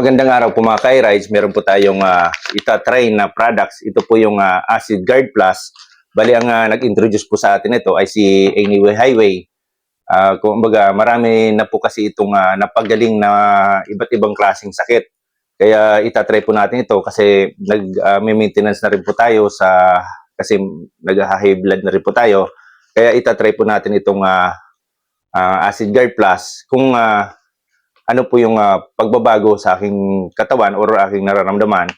Magandang araw po mga Kai-Rides. Meron po tayong itatry na products. Ito po yung Acid Guard Plus. Bali ang nag-introduce po sa atin ito ay si Anyway Highway. Kumbaga marami na po kasi itong napagaling na iba't ibang klaseng sakit. Kaya itatry po natin ito kasi nag-maintenance na rin po tayo kasi nag-high blood na rin po tayo. Kaya itatry po natin itong Acid Guard Plus kung ano po yung pagbabago sa aking katawan or aking nararamdaman.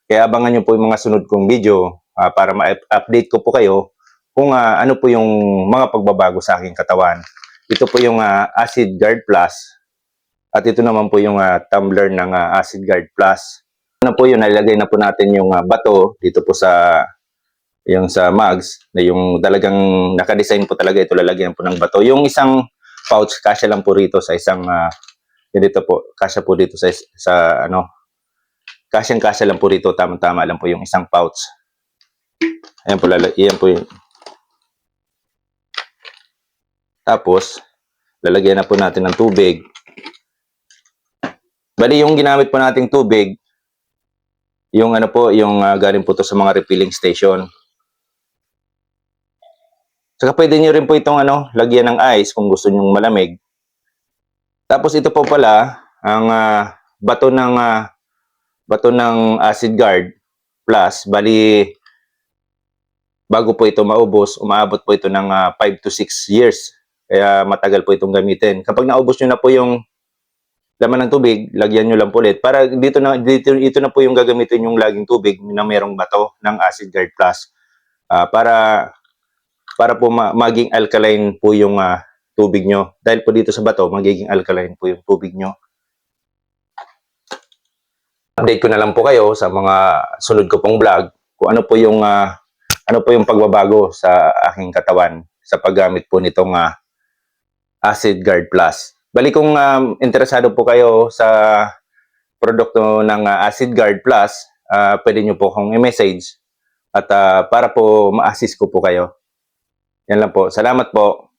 Kaya abangan nyo po yung mga sunod kong video para ma-update ko po kayo kung ano po yung mga pagbabago sa aking katawan. Ito po yung Acid Guard Plus at ito naman po yung tumbler ng Acid Guard Plus. Ano po yun, nalagay na po natin yung bato dito po sa mugs na yung talagang nakadesign po talaga ito, lalagyan po ng bato. Yung isang pouch kasya lang po rito sa isang dito po, kasya po dito sa kasyang-kasya lang po rito, tama-tama lang po yung isang pouch. Ayan po, iyan po yun. Tapos, lalagyan na po natin ng tubig. Bali, yung ginamit po nating tubig, yung galing po to sa mga refilling station. Saka pwede nyo rin po itong lagyan ng ice kung gusto nyo malamig. Tapos ito po pala ang bato ng Acid Guard Plus. Bali, bago po ito maubos, umaabot po ito ng 5 to 6 years. Kaya matagal po itong gamitin. Kapag naubos nyo na po yung laman ng tubig, lagyan nyo lang po ulit. Para ito na po yung gagamitin yung laging tubig na merong bato ng Acid Guard Plus. Para po maging alkaline po yung tubig nyo. Dahil po dito sa bato, magiging alkaline po yung tubig nyo. Update ko na lang po kayo sa mga sunod ko pong vlog kung ano po yung pagbabago sa aking katawan sa paggamit po nitong Acid Guard Plus. Bali kung interesado po kayo sa produkto ng Acid Guard Plus, pwede nyo po akong i-message at para po ma-assist ko po kayo. Yan lang po. Salamat po.